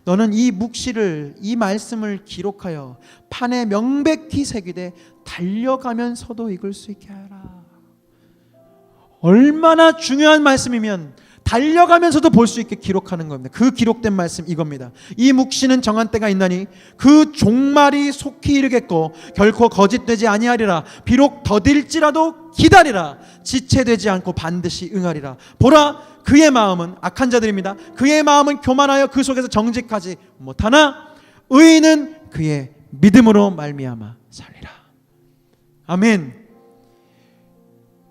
Speaker 1: 너는 이 묵시를, 이 말씀을 기록하여 판에 명백히 새기되 달려가면서도 읽을 수 있게 하라. 얼마나 중요한 말씀이면 달려가면서도 볼 수 있게 기록하는 겁니다. 그 기록된 말씀 이겁니다. 이 묵시는 정한 때가 있나니 그 종말이 속히 이르겠고 결코 거짓되지 아니하리라. 비록 더딜지라도 기다리라. 지체되지 않고 반드시 응하리라. 보라, 그의 마음은, 악한 자들입니다, 그의 마음은 교만하여 그 속에서 정직하지 못하나 의인은 그의 믿음으로 말미암아 살리라. 아멘.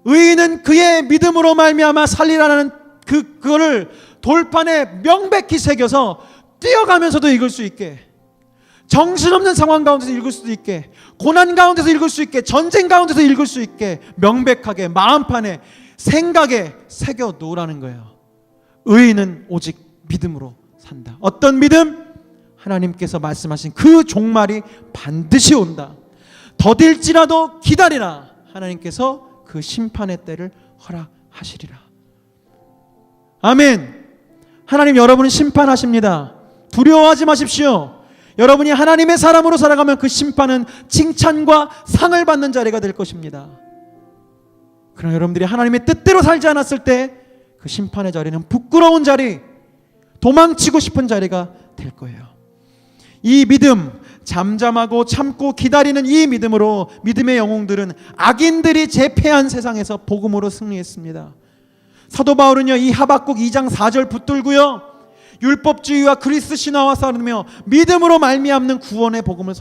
Speaker 1: 의인은 그의 믿음으로 말미암아 살리라는 그거를 돌판에 명백히 새겨서 뛰어가면서도 읽을 수 있게, 정신없는 상황 가운데서 읽을 수도 있게, 고난 가운데서 읽을 수 있게, 전쟁 가운데서 읽을 수 있게 명백하게 마음판에 생각에 새겨 놓으라는 거예요. 의인은 오직 믿음으로 산다. 어떤 믿음? 하나님께서 말씀하신 그 종말이 반드시 온다. 더딜지라도 기다리라. 하나님께서 그 심판의 때를 허락하시리라. 아멘. 하나님 여러분을 심판하십니다. 두려워하지 마십시오. 여러분이 하나님의 사람으로 살아가면 그 심판은 칭찬과 상을 받는 자리가 될 것입니다. 그러나 여러분들이 하나님의 뜻대로 살지 않았을 때 그 심판의 자리는 부끄러운 자리, 도망치고 싶은 자리가 될 거예요. 이 믿음, 잠잠하고 참고 기다리는 이 믿음으로 믿음의 영웅들은 악인들이 제패한 세상에서 복음으로 승리했습니다. 사도 바울은요, 이 하박국 2장 4절 붙들고요, 율법주의와 그리스 신화와 싸우며 믿음으로 말미암는 구원의 복음을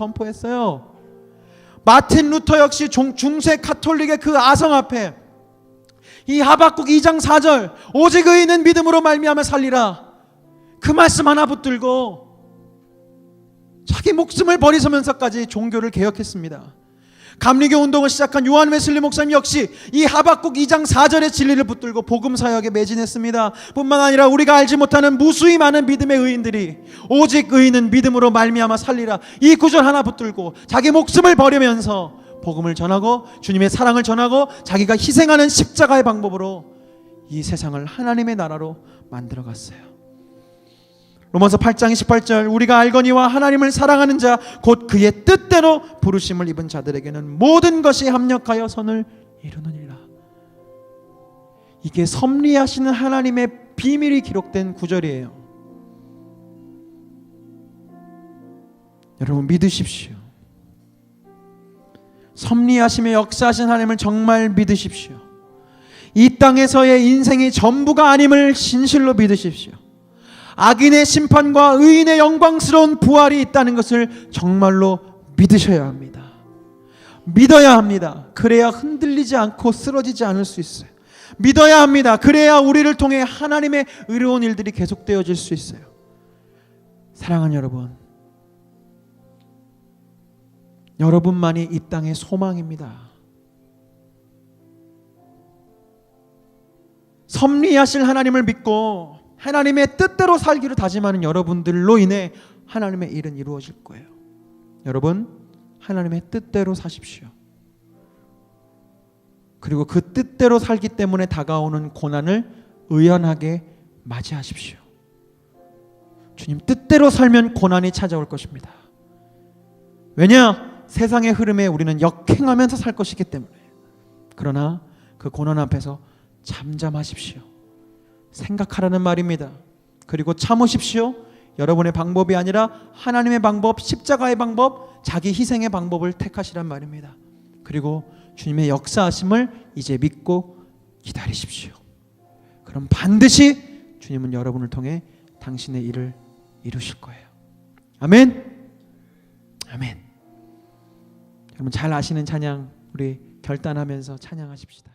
Speaker 1: 이 하박국 2장 4절 오직 의인은 믿음으로 말미암아 살리라, 그 말씀 하나 붙들고 자기 목숨을 버리면서까지 종교를 개혁했습니다. 감리교 운동을 시작한 요한 웨슬리 목사님 역시 이 하박국 2장 4절의 진리를 붙들고 복음 사역에 매진했습니다. 뿐만 아니라 우리가 알지 못하는 무수히 많은 믿음의 의인들이 오직 의인은 믿음으로 말미암아 살리라, 이 구절 하나 붙들고 자기 목숨을 버리면서 복음을 전하고 주님의 사랑을 전하고 자기가 희생하는 십자가의 방법으로 이 세상을 하나님의 나라로 만들어갔어요. 로마서 8장 28절 우리가 알거니와 하나님을 사랑하는 자 곧 그의 뜻대로 부르심을 입은 자들에게는 모든 것이 합력하여 선을 이루느니라. 이게 섭리하시는 하나님의 비밀이 기록된 구절이에요. 여러분 믿으십시오. 섭리하심의 역사하신 하나님을 정말 믿으십시오. 이 땅에서의 인생이 전부가 아님을 진실로 믿으십시오. 악인의 심판과 의인의 영광스러운 부활이 있다는 것을 정말로 믿으셔야 합니다. 믿어야 합니다. 그래야 흔들리지 않고 쓰러지지 않을 수 있어요. 믿어야 합니다. 그래야 우리를 통해 하나님의 의로운 일들이 계속되어질 수 있어요. 사랑하는 여러분, 여러분만이 이 땅의 소망입니다. 섭리하실 하나님을 믿고 하나님의 뜻대로 살기를 다짐하는 여러분들로 인해 하나님의 일은 이루어질 거예요. 여러분, 하나님의 뜻대로 사십시오. 그리고 그 뜻대로 살기 때문에 다가오는 고난을 의연하게 맞이하십시오. 주님 뜻대로 살면 고난이 찾아올 것입니다. 왜냐? 세상의 흐름에 우리는 역행하면서 살 것이기 때문에. 그러나 그 고난 앞에서 잠잠하십시오. 생각하라는 말입니다. 그리고 참으십시오. 여러분의 방법이 아니라 하나님의 방법, 십자가의 방법, 자기 희생의 방법을 택하시란 말입니다. 그리고 주님의 역사하심을 이제 믿고 기다리십시오. 그럼 반드시 주님은 여러분을 통해 당신의 일을 이루실 거예요. 아멘. 아멘. 여러분 잘 아시는 찬양 우리 결단하면서 찬양하십시다.